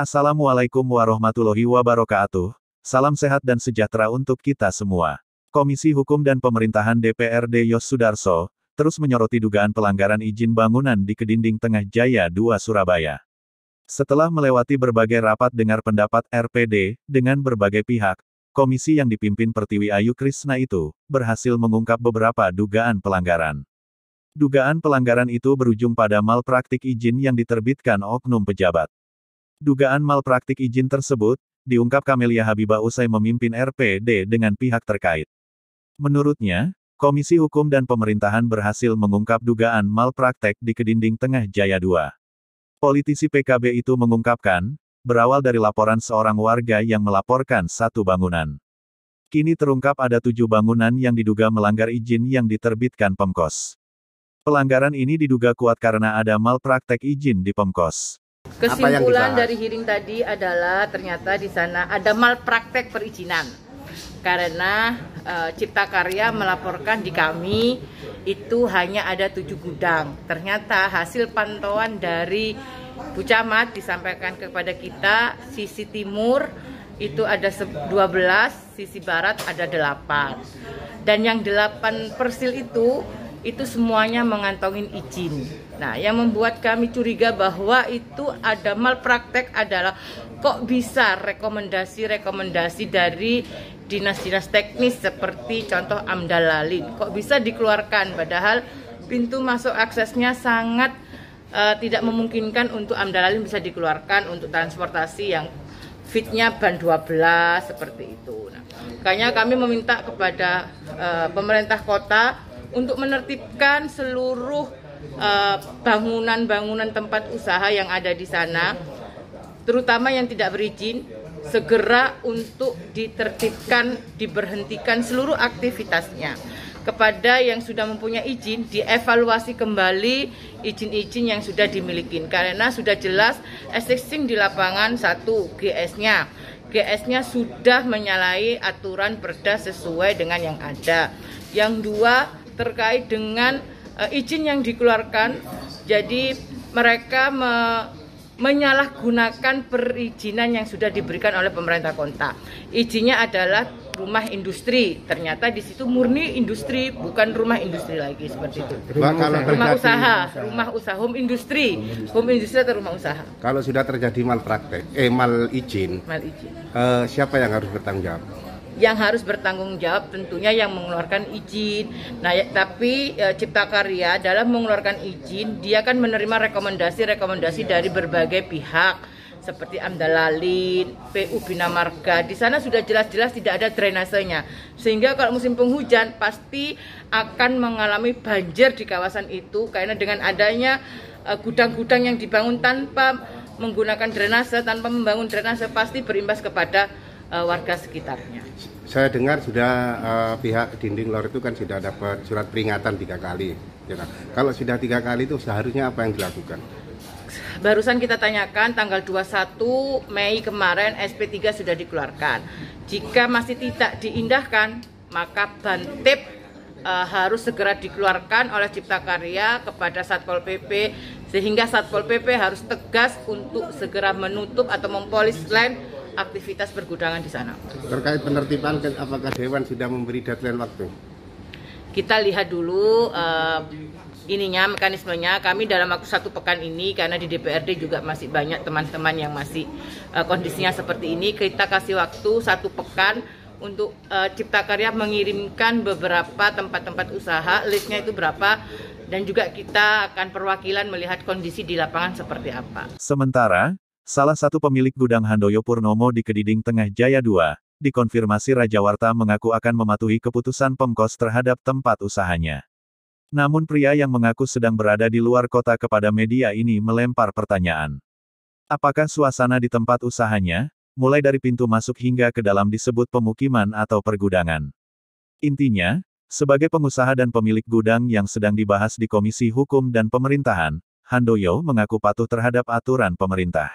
Assalamualaikum warahmatullahi wabarakatuh. Salam sehat dan sejahtera untuk kita semua. Komisi Hukum dan Pemerintahan DPRD Yos Sudarso, terus menyoroti dugaan pelanggaran izin bangunan di Kedinding Tengah Jaya 2 Surabaya. Setelah melewati berbagai rapat dengar pendapat RPD, dengan berbagai pihak, komisi yang dipimpin Pertiwi Ayu Krisna itu, berhasil mengungkap beberapa dugaan pelanggaran. Dugaan pelanggaran itu berujung pada malpraktik izin yang diterbitkan oknum pejabat. Dugaan malpraktik izin tersebut, diungkap Kamelia Habibah usai memimpin RPD dengan pihak terkait. Menurutnya, Komisi Hukum dan Pemerintahan berhasil mengungkap dugaan malpraktek di Kedinding Tengah Jaya 2. Politisi PKB itu mengungkapkan, berawal dari laporan seorang warga yang melaporkan satu bangunan. Kini terungkap ada 7 bangunan yang diduga melanggar izin yang diterbitkan Pemkos. Pelanggaran ini diduga kuat karena ada malpraktek izin di Pemkos. Kesimpulan dari hearing tadi adalah ternyata di sana ada malpraktek perizinan. Karena Cipta Karya melaporkan di kami itu hanya ada 7 gudang. Ternyata hasil pantauan dari Bu Camat disampaikan kepada kita, sisi timur itu ada 12, sisi barat ada 8. Dan yang 8 persil itu semuanya mengantongin izin. Nah, yang membuat kami curiga bahwa itu ada malpraktek adalah kok bisa rekomendasi dari dinas-dinas teknis seperti contoh Amdal Lalin kok bisa dikeluarkan padahal pintu masuk aksesnya sangat tidak memungkinkan untuk Amdal Lalin bisa dikeluarkan untuk transportasi yang fitnya ban 12 seperti itu. Nah, makanya kami meminta kepada pemerintah kota untuk menertibkan seluruh bangunan-bangunan tempat usaha yang ada di sana, terutama yang tidak berizin, segera untuk ditertibkan, diberhentikan seluruh aktivitasnya. Kepada yang sudah mempunyai izin, dievaluasi kembali izin-izin yang sudah dimiliki. Karena sudah jelas existing di lapangan, 1, GS-nya sudah menyalahi aturan perda sesuai dengan yang ada. Yang 2, terkait dengan izin yang dikeluarkan, jadi mereka menyalahgunakan perizinan yang sudah diberikan oleh pemerintah kota. Izinnya adalah rumah industri, ternyata di situ murni industri, bukan rumah industri lagi seperti itu. Rumah usaha, home industry atau rumah usaha. Kalau sudah terjadi malpraktek, mal izin, siapa yang harus bertanggung jawab? Yang harus bertanggung jawab tentunya yang mengeluarkan izin. Nah, tapi Cipta Karya dalam mengeluarkan izin, dia kan menerima rekomendasi dari berbagai pihak seperti Amdal Lalin, PU Bina Marga. Di sana sudah jelas-jelas tidak ada drainasenya. Sehingga kalau musim penghujan pasti akan mengalami banjir di kawasan itu karena dengan adanya gudang-gudang yang dibangun tanpa menggunakan drainase, tanpa membangun drainase pasti berimbas kepada warga sekitarnya. Saya dengar sudah pihak Dinding Lor itu kan sudah dapat surat peringatan 3 kali. Ya kan? Kalau sudah 3 kali itu seharusnya apa yang dilakukan? Barusan kita tanyakan tanggal 21 Mei kemarin SP3 sudah dikeluarkan. Jika masih tidak diindahkan, maka bantip harus segera dikeluarkan oleh Cipta Karya kepada Satpol PP sehingga Satpol PP harus tegas untuk segera menutup atau mempolis land aktivitas pergudangan di sana. Terkait penertiban, apakah Dewan sudah memberi deadline waktu? Kita lihat dulu mekanismenya. Kami dalam waktu 1 pekan ini, karena di DPRD juga masih banyak teman-teman yang masih kondisinya seperti ini, kita kasih waktu 1 pekan untuk Cipta Karya mengirimkan beberapa tempat-tempat usaha, listnya itu berapa, dan juga kita akan perwakilan melihat kondisi di lapangan seperti apa. Sementara, salah satu pemilik gudang Handoyo Purnomo di Kedinding Tengah Jaya 2, dikonfirmasi Raja Warta mengaku akan mematuhi keputusan Pemkos terhadap tempat usahanya. Namun pria yang mengaku sedang berada di luar kota kepada media ini melempar pertanyaan. Apakah suasana di tempat usahanya, mulai dari pintu masuk hingga ke dalam disebut pemukiman atau pergudangan? Intinya, sebagai pengusaha dan pemilik gudang yang sedang dibahas di Komisi Hukum dan Pemerintahan, Handoyo mengaku patuh terhadap aturan pemerintah.